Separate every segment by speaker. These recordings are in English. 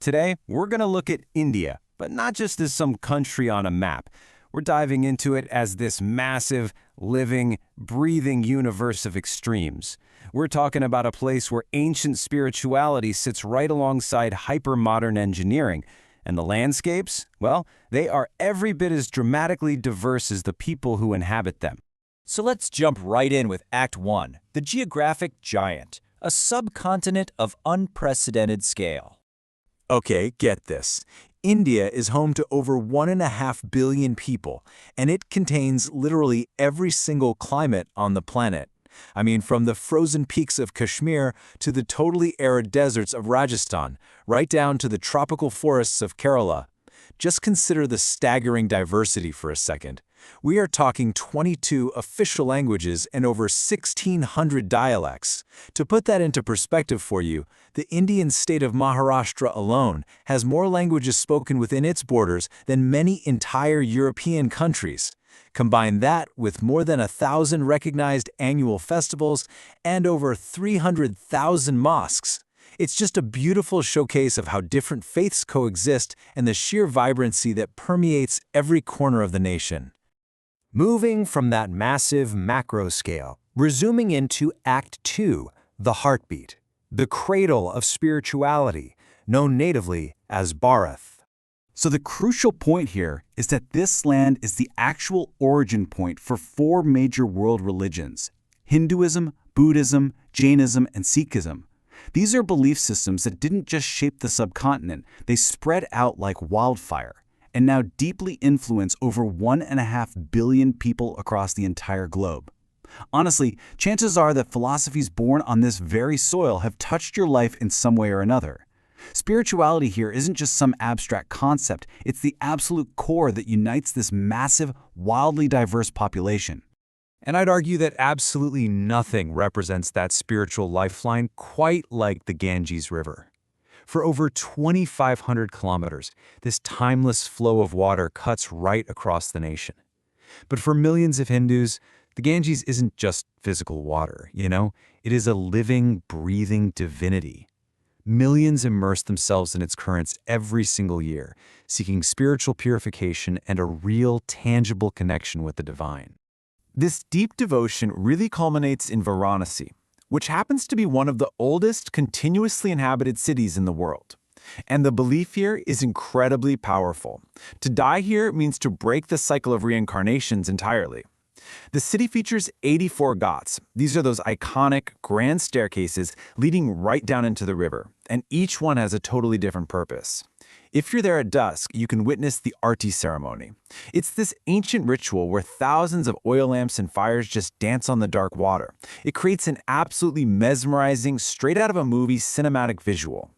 Speaker 1: Today, we're going to look at India, but not just as some country on a map. We're diving into it as this massive, living, breathing universe of extremes. We're talking about a place where ancient spirituality sits right alongside hyper-modern engineering. And the landscapes, well, they are every bit as dramatically diverse as the people who inhabit them.
Speaker 2: So let's jump right in with Act 1, the geographic giant, a subcontinent of unprecedented scale.
Speaker 3: Okay, get this. India is home to over 1.5 billion people, and it contains literally every single climate on the planet. I mean, from the frozen peaks of Kashmir to the totally arid deserts of Rajasthan, right down to the tropical forests of Kerala. Just consider the staggering diversity for a second. We are talking 22 official languages and over 1,600 dialects. To put that into perspective for you, the Indian state of Maharashtra alone has more languages spoken within its borders than many entire European countries. Combine that with more than 1,000 recognized annual festivals and over 300,000 mosques. It's just a beautiful showcase of how different faiths coexist and the sheer vibrancy that permeates every corner of the nation.
Speaker 4: Moving from that massive macro scale, resuming into Act 2, the heartbeat, the cradle of spirituality, known natively as Bharat.
Speaker 5: So the crucial point here is that this land is the actual origin point for 4 major world religions: Hinduism, Buddhism, Jainism, and Sikhism. These are belief systems that didn't just shape the subcontinent, they spread out like wildfire, and now deeply influence over 1.5 billion people across the entire globe. Honestly, chances are that philosophies born on this very soil have touched your life in some way or another. Spirituality here isn't just some abstract concept, it's the absolute core that unites this massive, wildly diverse population.
Speaker 3: And I'd argue that absolutely nothing represents that spiritual lifeline quite like the Ganges River. For over 2,500 kilometers, this timeless flow of water cuts right across the nation. But for millions of Hindus, the Ganges isn't just physical water, It is a living, breathing divinity. Millions immerse themselves in its currents every single year, seeking spiritual purification and a real, tangible connection with the divine.
Speaker 1: This deep devotion really culminates in Varanasi, which happens to be one of the oldest continuously inhabited cities in the world. And the belief here is incredibly powerful. To die here means to break the cycle of reincarnations entirely. The city features 84 ghats. These are those iconic, grand staircases leading right down into the river, and each one has a totally different purpose. If you're there at dusk, you can witness the Aarti ceremony. It's this ancient ritual where thousands of oil lamps and fires just dance on the dark water. It creates an absolutely mesmerizing, straight-out-of-a-movie cinematic visual.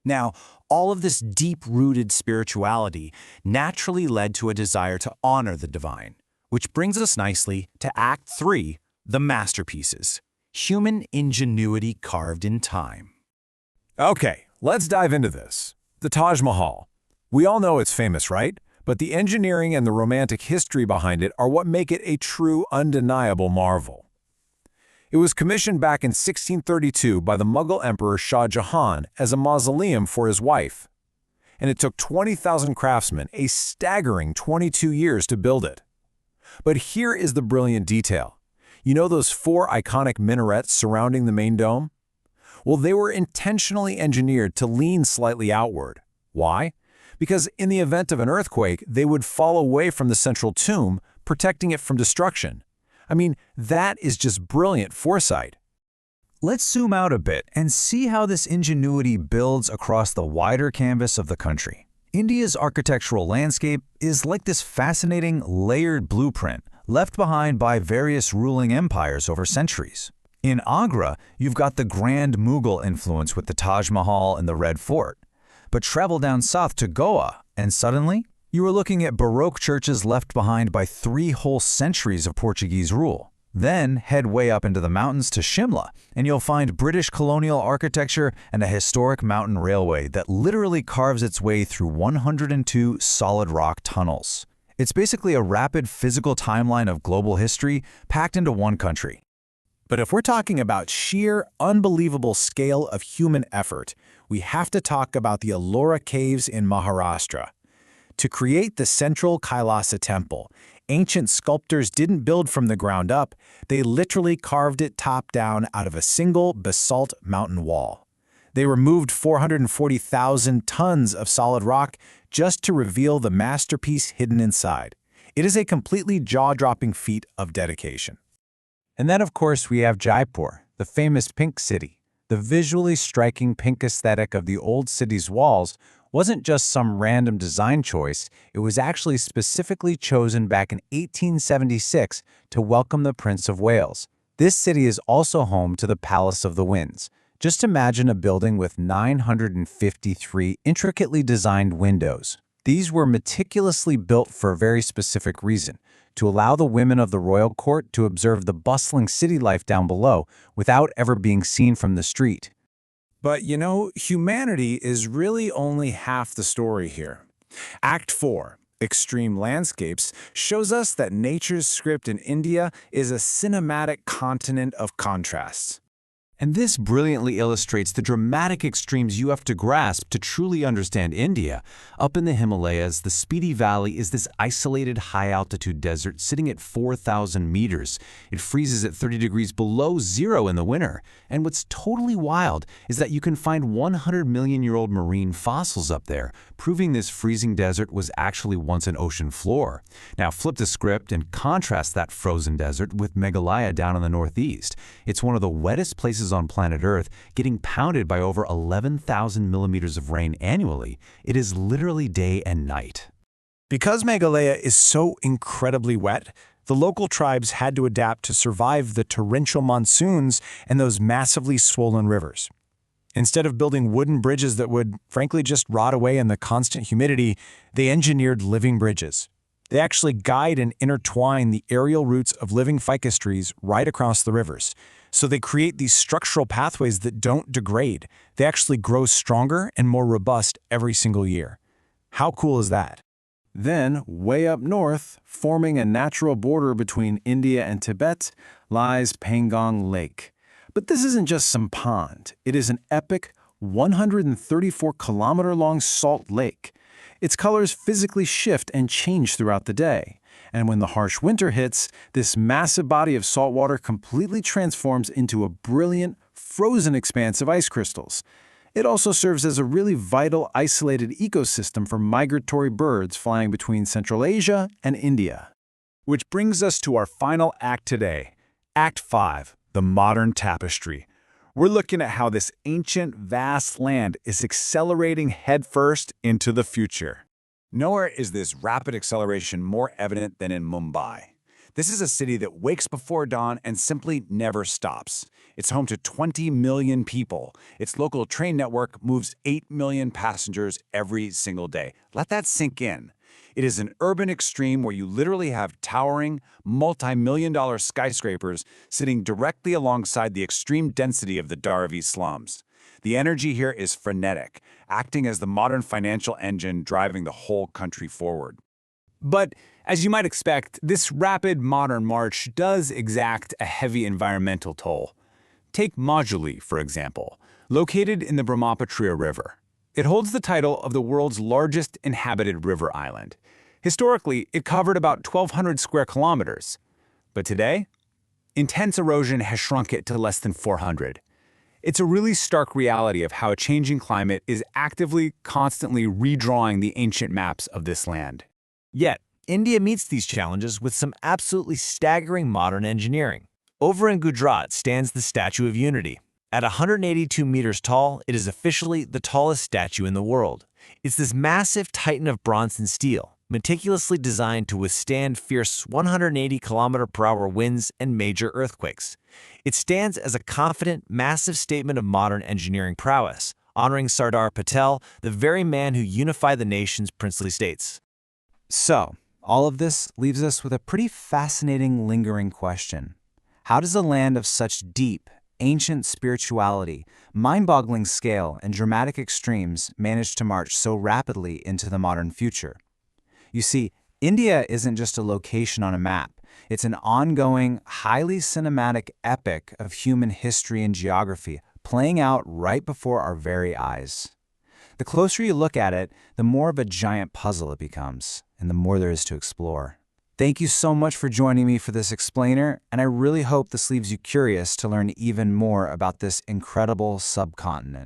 Speaker 4: Now, all of this deep-rooted spirituality naturally led to a desire to honor the divine, which brings us nicely to Act 3, the masterpieces, human ingenuity carved in time.
Speaker 6: Okay, let's dive into this. The Taj Mahal. We all know it's famous, right? But the engineering and the romantic history behind it are what make it a true, undeniable marvel. It was commissioned back in 1632 by the Mughal Emperor Shah Jahan as a mausoleum for his wife. And it took 20,000 craftsmen a staggering 22 years to build it. But here is the brilliant detail. You know those 4 iconic minarets surrounding the main dome? Well, they were intentionally engineered to lean slightly outward. Why? Because in the event of an earthquake, they would fall away from the central tomb, protecting it from destruction. I mean, that is just brilliant foresight.
Speaker 7: Let's zoom out a bit and see how this ingenuity builds across the wider canvas of the country. India's architectural landscape is like this fascinating, layered blueprint left behind by various ruling empires over centuries. In Agra, you've got the grand Mughal influence with the Taj Mahal and the Red Fort. But travel down south to Goa, and suddenly, you are looking at Baroque churches left behind by 3 whole centuries of Portuguese rule. Then head way up into the mountains to Shimla, and you'll find British colonial architecture and a historic mountain railway that literally carves its way through 102 solid rock tunnels. It's basically a rapid physical timeline of global history packed into one country.
Speaker 6: But if we're talking about sheer, unbelievable scale of human effort,
Speaker 3: we have to talk about the Ellora Caves in Maharashtra. To create the central Kailasa temple, ancient sculptors didn't build from the ground up, they literally carved it top down out of a single basalt mountain wall. They removed 440,000 tons of solid rock just to reveal the masterpiece hidden inside. It is a completely jaw-dropping feat of dedication.
Speaker 1: And then, of course, we have Jaipur, the famous pink city. The visually striking pink aesthetic of the old city's walls wasn't just some random design choice, it was actually specifically chosen back in 1876 to welcome the Prince of Wales. This city is also home to the Palace of the Winds. Just imagine a building with 953 intricately designed windows. These were meticulously built for a very specific reason, to allow the women of the royal court to observe the bustling city life down below without ever being seen from the street.
Speaker 6: But you know, humanity is really only half the story here. Act 4, Extreme Landscapes, shows us that nature's script in India is a cinematic continent of contrasts.
Speaker 1: And this brilliantly illustrates the dramatic extremes you have to grasp to truly understand India. Up in the Himalayas, the Spiti Valley is this isolated high-altitude desert sitting at 4,000 meters. It freezes at 30 degrees below zero in the winter. And what's totally wild is that you can find 100-million-year-old marine fossils up there, proving this freezing desert was actually once an ocean floor. Now flip the script and contrast that frozen desert with Meghalaya down in the northeast. It's one of the wettest places on planet Earth, getting pounded by over 11,000 millimeters of rain annually. It is literally day and night.
Speaker 3: Because Meghalaya is so incredibly wet, the local tribes had to adapt to survive the torrential monsoons and those massively swollen rivers. Instead of building wooden bridges that would, frankly, just rot away in the constant humidity, they engineered living bridges. They actually guide and intertwine the aerial roots of living ficus trees right across the rivers. So they create these structural pathways that don't degrade. They actually grow stronger and more robust every single year. How cool is that?
Speaker 1: Then, way up north, forming a natural border between India and Tibet, lies Pangong Lake. But this isn't just some pond. It is an epic, 134-kilometer-long salt lake. Its colors physically shift and change throughout the day. And when the harsh winter hits, this massive body of salt water completely transforms into a brilliant, frozen expanse of ice crystals. It also serves as a really vital, isolated ecosystem for migratory birds flying between Central Asia and India.
Speaker 3: Which brings us to our final act today, Act 5, the modern tapestry. We're looking at how this ancient, vast land is accelerating headfirst into the future.
Speaker 2: Nowhere is this rapid acceleration more evident than in Mumbai. This is a city that wakes before dawn and simply never stops. It's home to 20 million people. Its local train network moves 8 million passengers every single day. Let that sink in. It is an urban extreme where you literally have towering, multi-million-dollar skyscrapers sitting directly alongside the extreme density of the Dharavi slums. The energy here is frenetic, acting as the modern financial engine driving the whole country forward.
Speaker 8: But, as you might expect, this rapid modern march does exact a heavy environmental toll. Take Majuli, for example, located in the Brahmaputra River. It holds the title of the world's largest inhabited river island. Historically, it covered about 1,200 square kilometers. But today, intense erosion has shrunk it to less than 400. It's a really stark reality of how a changing climate is actively, constantly redrawing the ancient maps of this land.
Speaker 9: Yet, India meets these challenges with some absolutely staggering modern engineering. Over in Gujarat stands the Statue of Unity. At 182 meters tall, it is officially the tallest statue in the world. It's this massive titan of bronze and steel, meticulously designed to withstand fierce 180-kilometer-per-hour winds and major earthquakes. It stands as a confident, massive statement of modern engineering prowess, honoring Sardar Patel, the very man who unified the nation's princely states.
Speaker 1: So, all of this leaves us with a pretty fascinating, lingering question. How does a land of such deep, ancient spirituality, mind-boggling scale, and dramatic extremes manage to march so rapidly into the modern future? You see, India isn't just a location on a map. It's an ongoing, highly cinematic epic of human history and geography,
Speaker 3: playing out right before our very eyes. The closer you look at it, the more of a giant puzzle it becomes, and the more there is to explore. Thank you so much for joining me for this explainer, and I really hope this leaves you curious to learn even more about this incredible subcontinent.